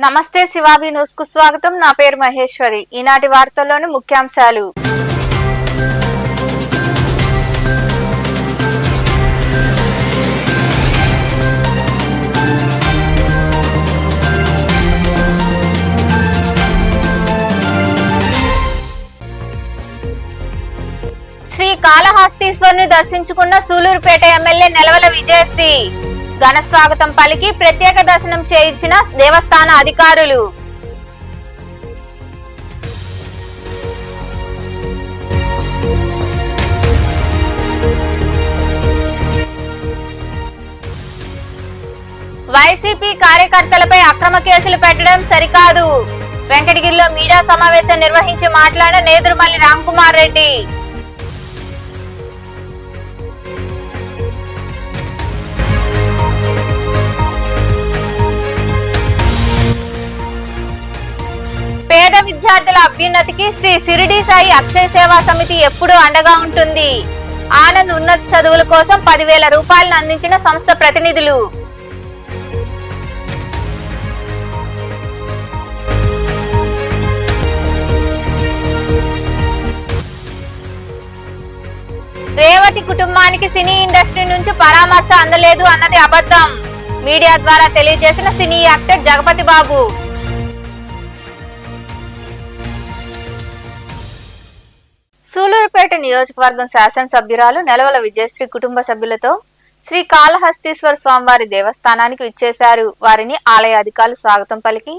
నమస్తే శివాబి న్యూస్ కు స్వాగతం. నా పేరు మహేశ్వరి. ఈనాటి వార్తల్లోని ముఖ్యాంశాలు. శ్రీ కాళహస్తీశ్వరుని దర్శించుకున్న సూలూరుపేట ఎమ్మెల్యే నెలవల విజయశ్రీ ఘన స్వాగతం పలికి ప్రత్యేక దర్శనం చేయించిన దేవస్థాన అధికారులు. వైసీపీ కార్యకర్తలపై అక్రమ కేసులు పెట్టడం సరికాదు. వెంకటగిరిలో మీడియా సమావేశం నిర్వహించి మాట్లాడిన నేదురుమల్లి రాంకుమార్ రెడ్డి. పేద విద్యార్థుల అభ్యున్నతికి శ్రీ సిరిడి సాయి అక్షయ సేవా సమితి ఎప్పుడూ అండగా ఉంటుంది. ఆనంద్ ఉన్నత చదువుల కోసం 10,000 రూపాయలను అందించిన సంస్థ ప్రతినిధులు. రేవతి కుటుంబానికి సినీ ఇండస్ట్రీ నుంచి పరామర్శ అందలేదు అన్నది అబద్ధం. మీడియా ద్వారా తెలియజేసిన సినీ యాక్టర్ జగపతి బాబు. సూలూరుపేట నియోజకవర్గం శాసనసభ్యురాలు నెలవల విజయశ్రీ కుటుంబ సభ్యులతో శ్రీ కాళహస్తీశ్వర స్వామివారి దేవస్థానానికి విచ్చేశారు. వారిని ఆలయ అధికారులు స్వాగతం పలికి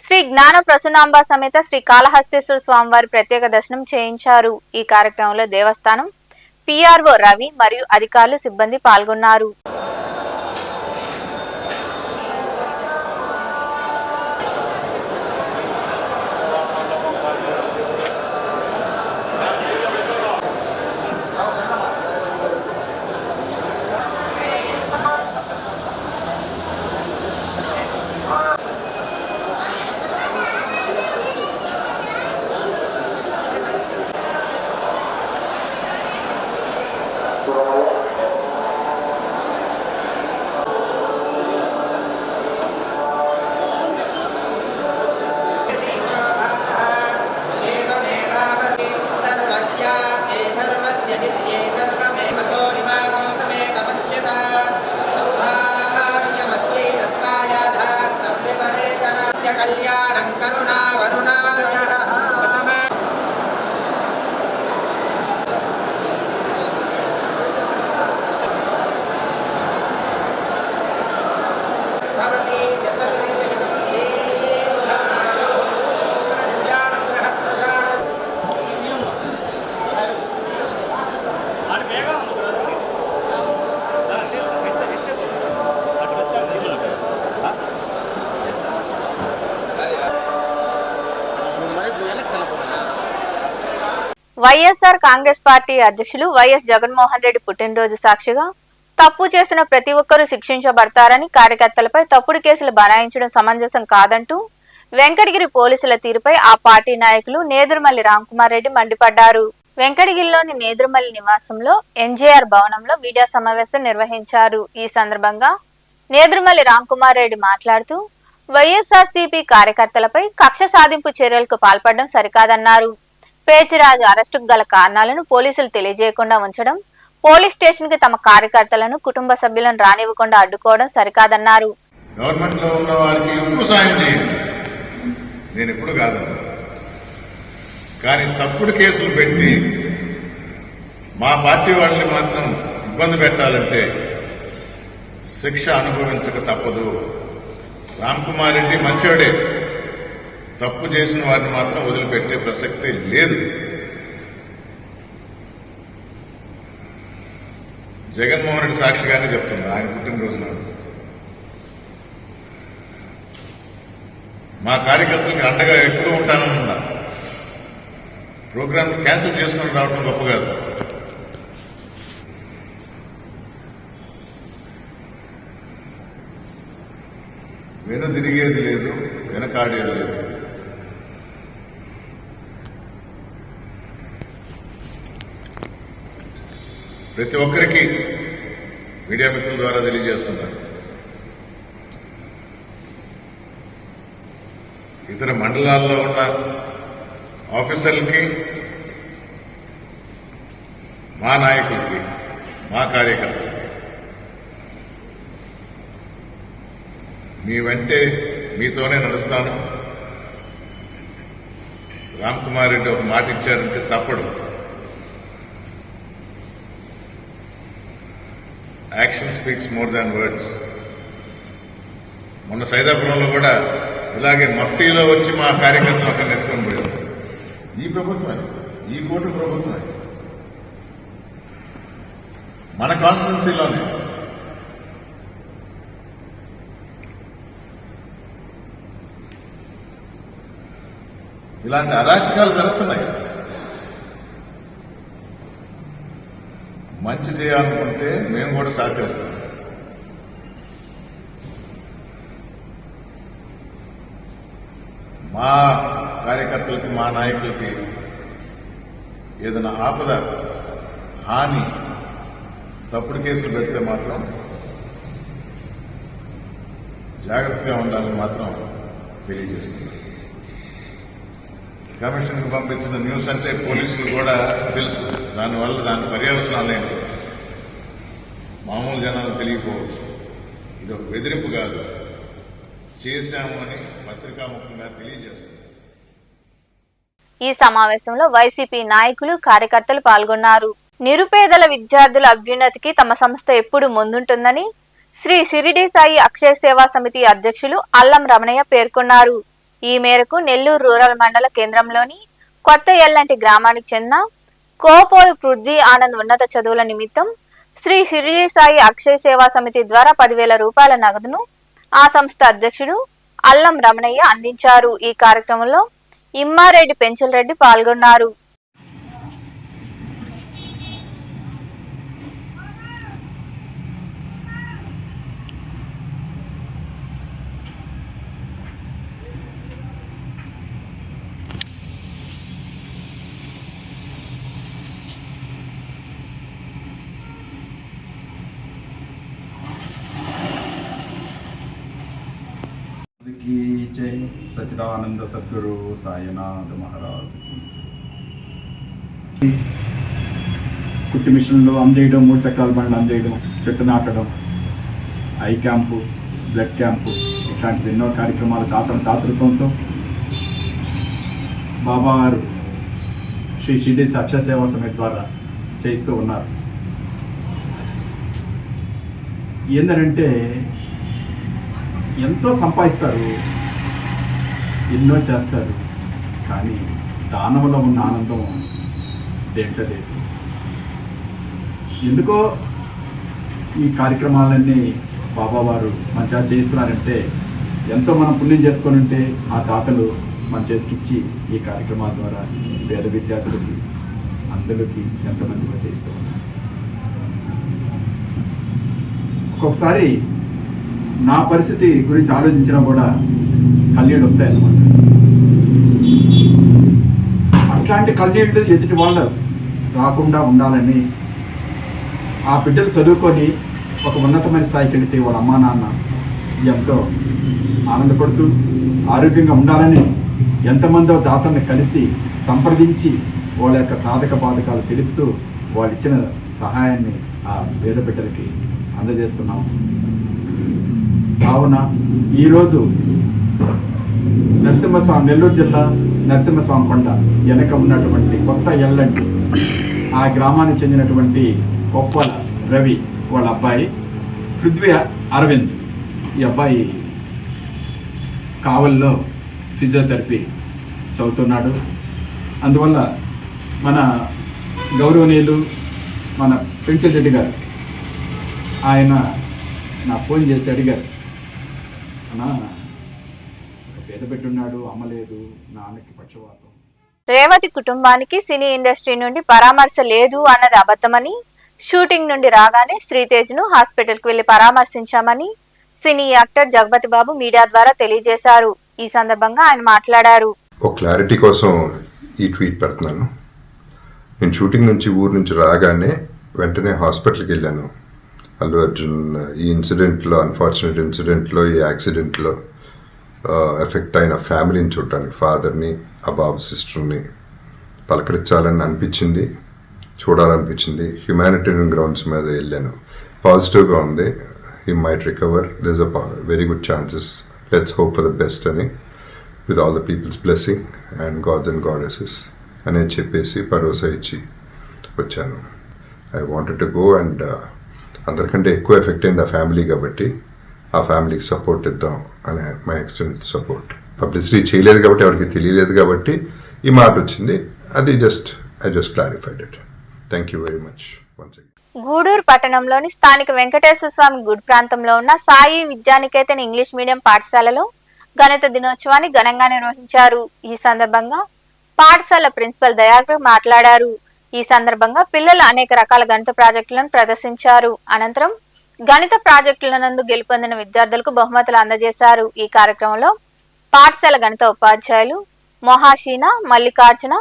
శ్రీ జ్ఞాన ప్రసూనాంబ సమేత శ్రీ కాళహస్తీశ్వర స్వామివారి ప్రత్యేక దర్శనం చేయించారు. ఈ కార్యక్రమంలో దేవస్థానం పిఆర్ఓ రవి మరియు అధికారులు సిబ్బంది పాల్గొన్నారు. వైఎస్ఆర్ కాంగ్రెస్ పార్టీ అధ్యక్షులు వైఎస్ జగన్మోహన్ రెడ్డి పుట్టినరోజు సాక్షిగా తప్పు చేసిన ప్రతి ఒక్కరూ శిక్షించబడతారని, కార్యకర్తలపై తప్పుడు కేసులు బనాయించడం సమంజసం కాదంటూ వెంకటగిరి పోలీసుల తీరుపై ఆ పార్టీ నాయకులు నేదురుమల్లి రాంకుమార్ రెడ్డి మండిపడ్డారు. వెంకటగిరిలోని నేదురుమల్లి నివాసంలో ఎన్జేఆర్ భవనంలో మీడియా సమావేశం నిర్వహించారు. ఈ సందర్భంగా నేదురుమల్లి రాంకుమార్ రెడ్డి మాట్లాడుతూ వైఎస్ఆర్సీపీ కార్యకర్తలపై కక్ష సాధింపు చర్యలకు పాల్పడడం సరికాదన్నారు. పేచిరాజు అరెస్టుకు గల కారణాలను పోలీసులు తెలియజేయకుండా ఉంచడం, పోలీస్ స్టేషన్ కి తమ కార్యకర్తలను కుటుంబ సభ్యులను రానివ్వకుండా అడ్డుకోవడం సరికాదన్నారు. గవర్నమెంట్ లో ఉన్న వారికి ఎప్పుడు సాయం చేయండి, నేను ఎప్పుడు కాదు, కానీ తప్పుడు కేసులు పెట్టి మా పార్టీ వాళ్ళని మాత్రం ఇబ్బంది పెట్టాలంటే శిక్ష అనుభవించక తప్పదు. రాంకుమార్ రెడ్డి మంచోడే, తప్పు చేసిన వారిని మాత్రం వదిలిపెట్టే ప్రసక్తే లేదు. జగన్మోహన్ రెడ్డి సాక్షిగానే చెప్తున్నా, ఆయన పుట్టినరోజు నాడు మా కార్యకర్తలకు అండగా ఎప్పుడూ ఉంటానన్నా. ప్రోగ్రాం క్యాన్సిల్ చేసుకుని రావడం గొప్ప కాదు. వెనుదిరిగేది లేదు, వెనకాడేది లేదు. ప్రతి ఒక్కరికి మీడియా మిత్రుల ద్వారా తెలియజేస్తున్నారు. ఇతర మండలాల్లో ఉన్న ఆఫీసర్లకి, మా నాయకులకి, మా కార్యకర్తలకి మీ వెంటే మీతోనే నడుస్తాను. రామ్ కుమార్ రెడ్డి ఒక మాట ఇచ్చారంటే తప్పడు. Action speaks more than words. మొన్న సైదాపురంలో కూడా ఇలాగే మఫ్టీలో వచ్చి మా కార్యకర్తలు అక్కడ నెట్టుకొని పోయారు. ఈ ప్రభుత్వమే, ఈ కోర్టు ప్రభుత్వమే, మన కాన్స్టిట్యున్సీలోనే. ఇలాంటి అరాచకాలు జరుగుతున్నాయి. మంచి చేయాలనుకుంటే మేము కూడా సహకరిస్తాం. మా కార్యకర్తలకి, మా నాయకులకి ఏదైనా ఆపద, హాని, తప్పుడు కేసులు పెడితే మాత్రం జాగ్రత్తగా ఉండాలని మాత్రం తెలియజేస్తుంది. కమిషన్కి పంపించిన న్యూస్ అంటే పోలీసులు కూడా తెలుసు. దానివల్ల దాని పర్యవసనాలు ఏంటో మామూలు జనాలు తెలియకపోవచ్చు. ఇది ఒక బెదిరింపు కాదు, చేశాము అని పత్రికాముఖంగా తెలియజేస్తుంది. ఈ సమావేశంలో వైసీపీ నాయకులు, కార్యకర్తలు పాల్గొన్నారు. నిరుపేదల విద్యార్థుల అభ్యున్నతికి తమ సంస్థ ఎప్పుడు ముందుంటుందని శ్రీ షిరిడి సాయి అక్షయ సేవా సమితి అధ్యక్షులు అల్లం రమణయ్య పేర్కొన్నారు. ఈ మేరకు నెల్లూరు రూరల్ మండల కేంద్రంలోని కొత్త ఎల్లంటి గ్రామానికి చెందిన కోపోలు పృథ్వీ ఆనంద్ ఉన్నత చదువుల నిమిత్తం శ్రీ షిరిడి సాయి అక్షయ సేవా సమితి ద్వారా 10,000 రూపాయల నగదును ఆ సంస్థ అధ్యక్షుడు అల్లం రమణయ్య అందించారు. ఈ కార్యక్రమంలో ఇమ్మారెడ్డి పెంచలరెడ్డి పాల్గొన్నారు. की जय। सच्चिदानंद सद्गुरु సాయినాథ్ మహారాజ్ की కుట్టి మిషన్లు అందజేయడం, 3 చక్రాల బండ్లు అందజేయడం, చెట్టు నాటడం, ఐ క్యాంపు, బ్లడ్ క్యాంపు, ఇట్లాంటి ఎన్నో కార్యక్రమాలు దాతృత్వంతో బాబావారు శ్రీ షిరిడి అక్షయ సేవా సమితి ద్వారా చేయిస్తూ ఉన్నారు. ఏంటంటే ఎంతో సంపాదిస్తారు, ఎన్నో చేస్తారు, కానీ దానంలో ఉన్న ఆనందం దేంట్లో లేదు. ఎందుకో ఈ కార్యక్రమాలన్నీ బాబావారు మన చేత చేయిస్తున్నారంటే ఎంతో మనం పుణ్యం చేసుకొని ఉంటే ఆ దాతలు మన చేతికిచ్చి ఈ కార్యక్రమాల ద్వారా పేద విద్యార్థులకి, అందరికీ ఎంతమందిగా చేస్తూ ఉన్నారు. ఒక్కొక్కసారి నా పరిస్థితి గురించి ఆలోచించినా కూడా కన్నీళ్ళు వస్తాయన్నమాట. అట్లాంటి కన్నీళ్ళు ఎదుటి వాళ్ళు రాకుండా ఉండాలని, ఆ బిడ్డలు చదువుకొని ఒక ఉన్నతమైన స్థాయికి వెళితే వాళ్ళ అమ్మా నాన్న ఎంతో ఆనందపడుతూ ఆరోగ్యంగా ఉండాలని ఎంతమందో దాతల్ని కలిసి సంప్రదించి వాళ్ళ యొక్క సాధక బాధకాలు తెలుపుతూ వాళ్ళు ఇచ్చిన సహాయాన్ని ఆ పేద బిడ్డలకి అందజేస్తున్నాం. కావున ఈరోజు నరసింహస్వామి, నెల్లూరు జిల్లా నరసింహస్వామి కొండ వెనక ఉన్నటువంటి కొత్త ఎల్లంటి ఆ గ్రామానికి చెందినటువంటి కొప్పల రవి వాళ్ళ అబ్బాయి పృథ్వీ అరవింద్, ఈ అబ్బాయి కావల్లో ఫిజియోథెరపీ చదువుతున్నాడు. అందువల్ల మన గౌరవనీయులు మన పెంచలరెడ్డి గారు ఆయన నా ఫోన్ చేసి అడిగారు, అన్నా ఒక పేద పెట్టున్నాడు, అమ్మలేదు, నాన్నకి పక్షవాతం. రేవతి కుటుంబానికి సినీ ఇండస్ట్రీ నుండి పరామర్శ లేదు అన్నది అబద్ధమని, షూటింగ్ నుండి రాగానే శ్రీతేజ్ను హాస్పిటల్కి వెళ్లి పరామర్శించామని సినీ యాక్టర్ జగపతి బాబు మీడియా ద్వారా తెలియజేశారు. ఈ సందర్భంగా ఆయన మాట్లాడారు. ఒక క్లారిటీ కోసం ఈ ట్వీట్ పెడుతున్నాను. నేను షూటింగ్ నుంచి ఊరు నుంచి రాగానే వెంటనే హాస్పిటల్కి వెళ్ళాను. అల్లు అర్జున్ ఈ ఇన్సిడెంట్లో, అన్ఫార్చునేట్ ఇన్సిడెంట్లో, ఈ యాక్సిడెంట్లో ఎఫెక్ట్ అయిన ఫ్యామిలీని చూడటానికి, ఫాదర్ని, ఆ బాబు సిస్టర్ని పలకరించాలని అనిపించింది, చూడాలనిపించింది. హ్యుమానిటేరియన్ గ్రౌండ్స్ మీద వెళ్ళాను. పాజిటివ్గా ఉంది. He might recover, this a very good chances, let's hope for the best అని, with all the peoples blessing and gods and goddesses అనేది చెప్పేసి భరోసా ఇచ్చి వచ్చాను. I wanted to go and అందరికంటే ఎక్కువ ఎఫెక్ట్ అయింది ఆ ఫ్యామిలీ కాబట్టి ఆ ఫ్యామిలీకి సపోర్ట్ ఇద్దాం అనే మై ఎక్స్టెంట్ సపోర్ట్. పబ్లిసిటీ చేయలేదు కాబట్టి, ఎవరికి తెలియలేదు కాబట్టి ఈ మాట వచ్చింది. అది I just clarified it. Thank you very much once again. Gudur పట్టణంలోని స్థానిక వెంకటేశ్వర స్వామి గుడి ప్రాంతంలో ఉన్న సాయి విద్యానికేతన్ ఇంగ్లీష్ మీడియం పాఠశాలలో గణిత దినోత్సవాన్ని ఘనంగా నిర్వహించారు. ఈ సందర్భంగా పాఠశాల ప్రిన్సిపల్ దయాకర్ మాట్లాడారు. ఈ సందర్భంగా పిల్లలు అనేక రకాల గణిత ప్రాజెక్టులను ప్రదర్శించారు. అనంతరం గణిత ప్రాజెక్టుల నందు గెలుపొందిన విద్యార్థులకు బహుమతులు అందజేశారు. ఈ కార్యక్రమంలో పాఠశాల గణిత ఉపాధ్యాయులు మొహాషీన, మల్లికార్జున,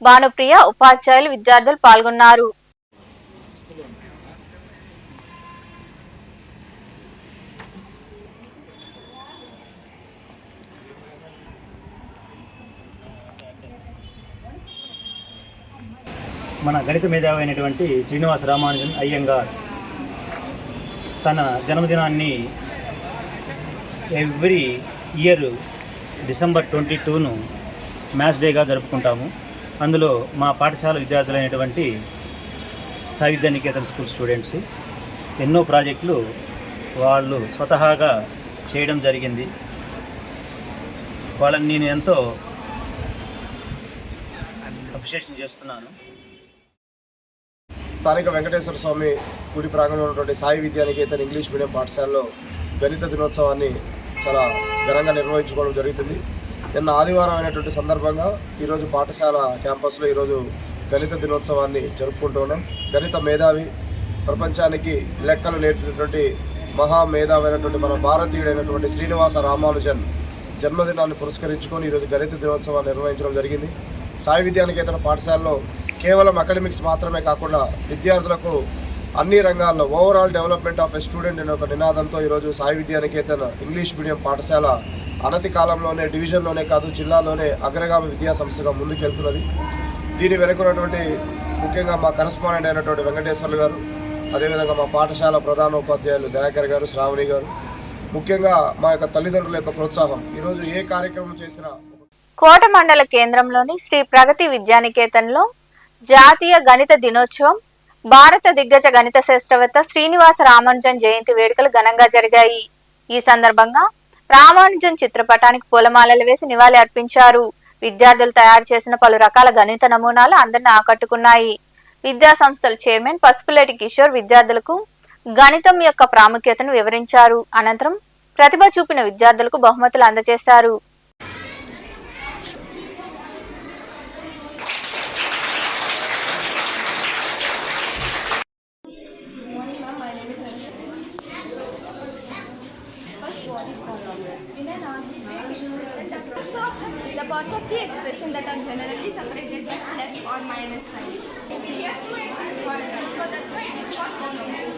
భానుప్రియ, ఉపాధ్యాయులు, విద్యార్థులు పాల్గొన్నారు. మన గణిత మేధావి అయినటువంటి శ్రీనివాస రామానుజన్ అయ్యంగార్ తన జన్మదినాన్ని ఎవ్రీ ఇయర్ డిసెంబర్ 22ను మ్యాథ్స్ డేగా జరుపుకుంటాము. అందులో మా పాఠశాల విద్యార్థులైనటువంటి సాయి విద్యానికేతన్ స్కూల్ స్టూడెంట్స్ ఎన్నో ప్రాజెక్టులు వాళ్ళు స్వతహాగా చేయడం జరిగింది. వాళ్ళని నేను ఎంతో అప్రిషియేషన్ చేస్తున్నాను. స్థానిక వెంకటేశ్వర స్వామి గుడి ప్రాంగణంలో ఉన్నటువంటి సాయి విద్యానికేతన్ ఇంగ్లీష్ మీడియం పాఠశాలలో గణిత దినోత్సవాన్ని చాలా ఘనంగా నిర్వహించుకోవడం జరుగుతుంది. నిన్న ఆదివారం అయినటువంటి సందర్భంగా ఈరోజు పాఠశాల క్యాంపస్లో ఈరోజు గణిత దినోత్సవాన్ని జరుపుకుంటూ ఉన్నాం. గణిత మేధావి, ప్రపంచానికి లెక్కలు నేర్పినటువంటి మహామేధావి అయినటువంటి మన భారతీయుడైనటువంటి శ్రీనివాస రామానుజన్ జన్మదినాన్ని పురస్కరించుకొని ఈరోజు గణిత దినోత్సవాన్ని నిర్వహించడం జరిగింది. సాయి విద్యానికేతన్ పాఠశాలలో కేవలం అకాడమిక్స్ మాత్రమే కాకుండా విద్యార్థులకు అన్ని రంగాల్లో overall development of a student అనే ఒక నినాదంతో ఈరోజు సాయి విద్యానికేతన్ ఇంగ్లీష్ మీడియం పాఠశాల అనతి కాలంలోనే డివిజన్లోనే కాదు జిల్లాలోనే అగ్రగామి విద్యా సంస్థగా ముందుకెళ్తున్నది. దీని వెనుకున్నటువంటి ముఖ్యంగా మా కరెస్పాండెంట్ అయినటువంటి వెంకటేశ్వర్లు గారు, అదేవిధంగా మా పాఠశాల ప్రధానోపాధ్యాయులు దయాకర్ గారు, శ్రావణి గారు, ముఖ్యంగా మా యొక్క తల్లిదండ్రుల యొక్క ప్రోత్సాహం. ఈరోజు ఏ కార్యక్రమం చేసినా కోట మండల కేంద్రంలోని శ్రీ ప్రగతి విద్యానికేతన్లో జాతీయ గణిత దినోత్సవం, భారత దిగ్గజ గణిత శాస్త్రవేత్త శ్రీనివాస రామానుజన్ జయంతి వేడుకలు ఘనంగా జరిగాయి. ఈ సందర్భంగా రామానుజన్ చిత్రపటానికి పూలమాలలు వేసి నివాళి అర్పించారు. విద్యార్థులు తయారు చేసిన పలు రకాల గణిత నమూనాలు అందరిని ఆకట్టుకున్నాయి. విద్యా సంస్థల చైర్మన్ పసుపులేటి కిషోర్ విద్యార్థులకు గణితం యొక్క ప్రాముఖ్యతను వివరించారు. అనంతరం ప్రతిభ చూపిన విద్యార్థులకు బహుమతులు అందజేశారు. The parts of the expression that are generally separated by plus or minus sign. Here 2x is called n, so that's why it is called monomial.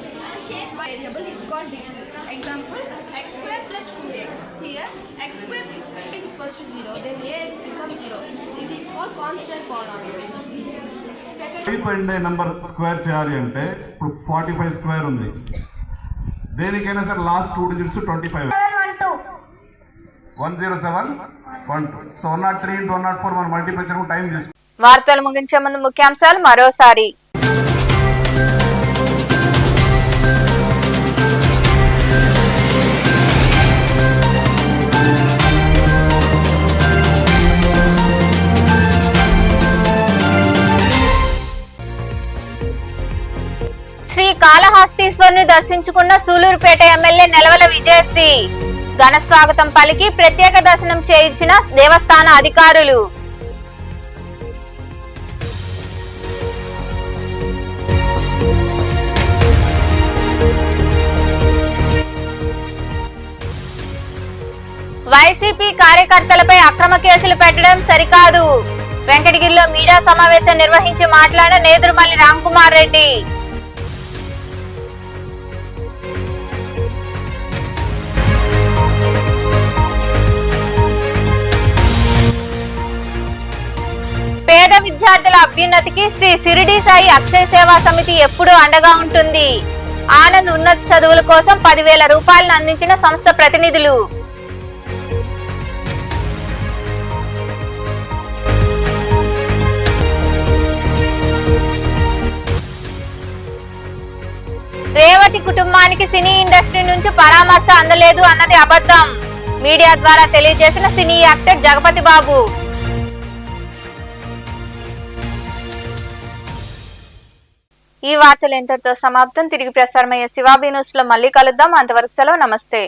Here variable is called degree. Example, x square plus 2x. Here x square is equals to 0, then ax becomes 0. It is called constant polynomial. Second number square చేయాలి అంటే ఇప్పుడు 45 square ఉంది. దేనికైనా సరే last 2 digits 25. 10712. So 103 into 104 మనం multiply చేయడం time తీసుకుంటాం. వార్తలు ముగించే ముందు ముఖ్యాంశాలు మరోసారి. శ్రీ కాళహస్తీశ్వరుని దర్శించుకున్న సూలూరుపేట ఎమ్మెల్యే నెలవల విజయశ్రీ ఘన స్వాగతం పలికి ప్రత్యేక దర్శనం చేయించిన దేవస్థాన అధికారులు. వైసీపీ కార్యకర్తలపై అక్రమ కేసులు పెట్టడం సరికాదు. వెంకటగిరిలో మీడియా సమావేశం నిర్వహించి మాట్లాడిన నేదురుమల్లి రామ్కుమార్ రెడ్డి. పేద విద్యార్థుల అభ్యున్నతికి శ్రీ సిరిడి సాయి అక్షయ సేవా సమితి ఎప్పుడూ అండగా ఉంటుంది. ఆనంద్ ఉన్నత చదువుల కోసం 10,000 రూపాయలను అందించిన సంస్థ ప్రతినిధులు. రేవతి కుటుంబానికి సినీ ఇండస్ట్రీ నుంచి పరామర్శ అందలేదు అన్నది అబద్ధం. మీడియా ద్వారా తెలియజేసిన సినీ యాక్టర్ జగపతి బాబు. ఈ వార్తలు ఎంతటితో సమాప్తం. తిరిగి ప్రసారమయ్యే శివాబీ న్యూస్ లో మళ్ళీ కలుద్దాం. అంతవరకు సెలవు. నమస్తే.